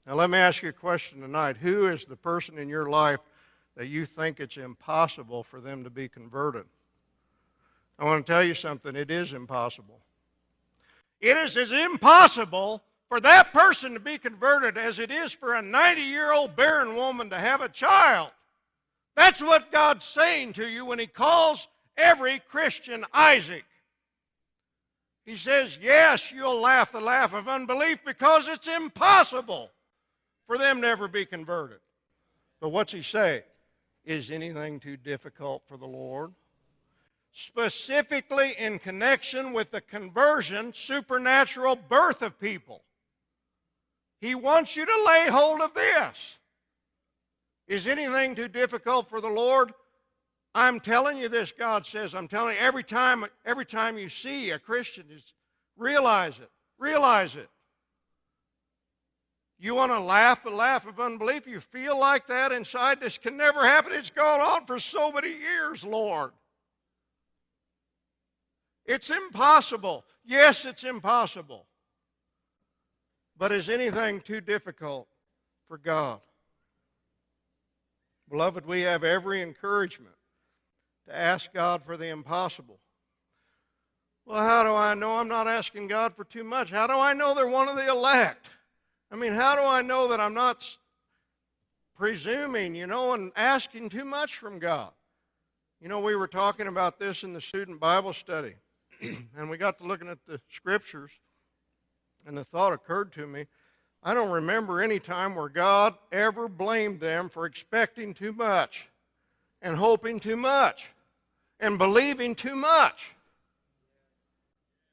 Now let me ask you a question tonight. Who is the person in your life that you think it's impossible for them to be converted? I want to tell you something. It is impossible. It is as impossible for that person to be converted as it is for a 90-year-old barren woman to have a child. That's what God's saying to you when He calls every Christian Isaac. He says, yes, you'll laugh the laugh of unbelief because it's impossible for them to ever be converted. But what's He say? Is anything too difficult for the Lord? Specifically in connection with the conversion, supernatural birth of people. He wants you to lay hold of this. Is anything too difficult for the Lord? I'm telling you this, God says. I'm telling you, every time you see a Christian, realize it. Realize it. You want to laugh the laugh of unbelief? You feel like that inside? This can never happen. It's gone on for so many years, Lord. It's impossible. Yes, it's impossible. But is anything too difficult for God? Beloved, we have every encouragement to ask God for the impossible. Well, how do I know I'm not asking God for too much? How do I know they're one of the elect? I mean, how do I know that I'm not presuming, and asking too much from God? We were talking about this in the student Bible study, and we got to looking at the scriptures, and the thought occurred to me, I don't remember any time where God ever blamed them for expecting too much and hoping too much and believing too much.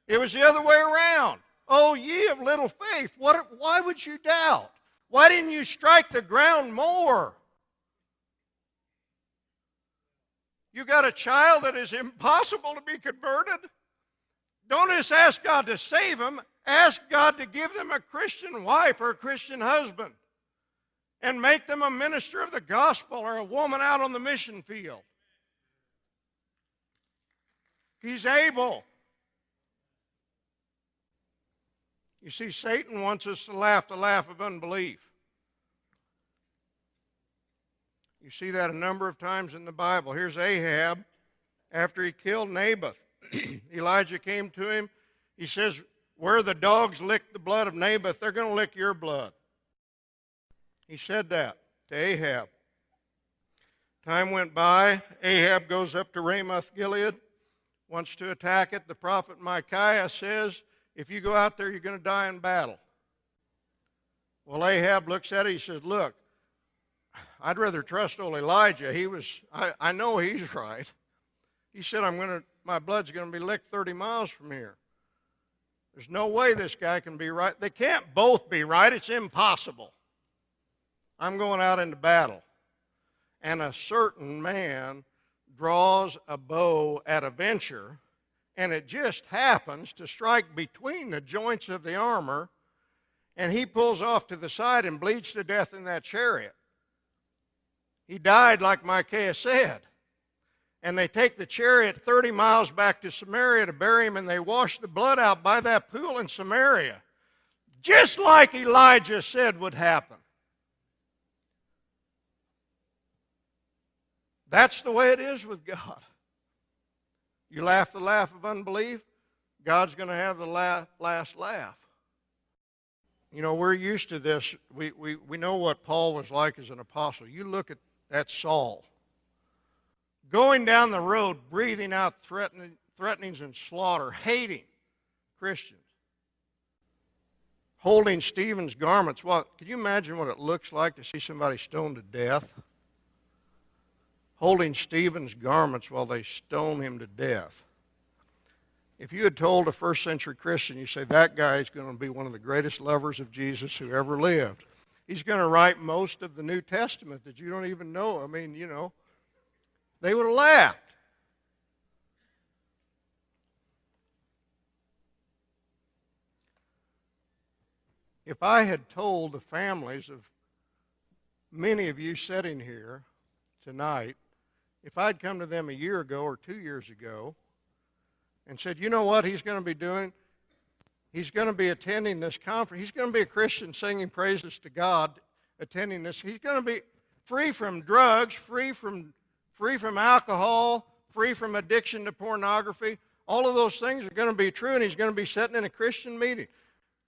It was the other way around. Oh, ye of little faith, why would you doubt? Why didn't you strike the ground more? You got a child that is impossible to be converted? Don't just ask God to save them. Ask God to give them a Christian wife or a Christian husband and make them a minister of the gospel or a woman out on the mission field. He's able. You see, Satan wants us to laugh the laugh of unbelief. You see that a number of times in the Bible. Here's Ahab after he killed Naboth. Elijah came to him. He says, where the dogs lick the blood of Naboth, they're going to lick your blood. He said that to Ahab. Time went by. Ahab goes up to Ramoth Gilead, wants to attack it. The prophet Micaiah says, if you go out there, you're going to die in battle. Well, Ahab looks at it. He says, look, I'd rather trust old Elijah. I know he's right. He said, my blood's going to be licked 30 miles from here. There's no way this guy can be right. They can't both be right. It's impossible. I'm going out into battle. And a certain man draws a bow at a venture, and it just happens to strike between the joints of the armor, and he pulls off to the side and bleeds to death in that chariot. He died like Micaiah said. And they take the chariot 30 miles back to Samaria to bury him, and they wash the blood out by that pool in Samaria, just like Elijah said would happen. That's the way it is with God. You laugh the laugh of unbelief, God's going to have the last laugh. We're used to this. We know what Paul was like as an apostle. You look at Saul. Going down the road, breathing out threatenings and slaughter, hating Christians. Holding Stephen's garments. Well, can you imagine what it looks like to see somebody stoned to death? Holding Stephen's garments while they stone him to death. If you had told a first century Christian, you say, that guy is going to be one of the greatest lovers of Jesus who ever lived. He's going to write most of the New Testament that you don't even know. They would have laughed. If I had told the families of many of you sitting here tonight, if I'd come to them a year ago or 2 years ago and said, you know what he's going to be doing? He's going to be attending this conference. He's going to be a Christian singing praises to God, attending this. He's going to be free from drugs, free from alcohol, free from addiction to pornography. All of those things are going to be true, and he's going to be sitting in a Christian meeting.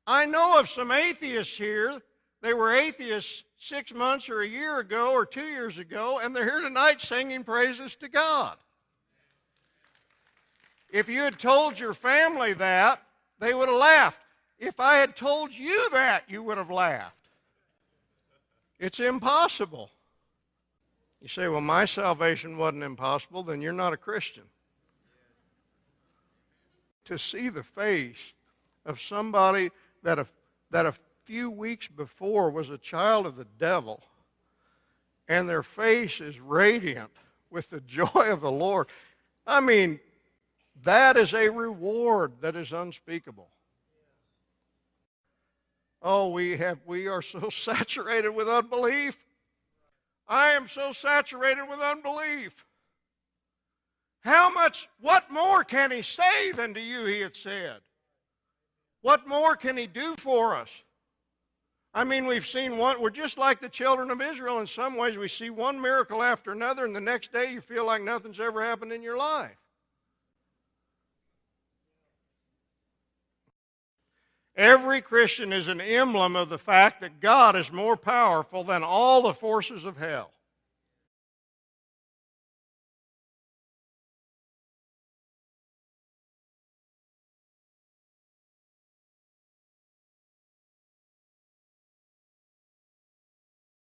I know of some atheists here. They were atheists 6 months or a year ago or 2 years ago, and they're here tonight singing praises to God. If you had told your family that, they would have laughed. If I had told you that, you would have laughed. It's impossible. You say, well, my salvation wasn't impossible, then you're not a Christian. To see the face of somebody that a few weeks before was a child of the devil, and their face is radiant with the joy of the Lord. I mean, that is a reward that is unspeakable. Oh, we are so saturated with unbelief. I am so saturated with unbelief. What more can he say than to you he had said? What more can he do for us? I mean, we've seen we're just like the children of Israel in some ways. We see one miracle after another, and the next day you feel like nothing's ever happened in your life. Every Christian is an emblem of the fact that God is more powerful than all the forces of hell.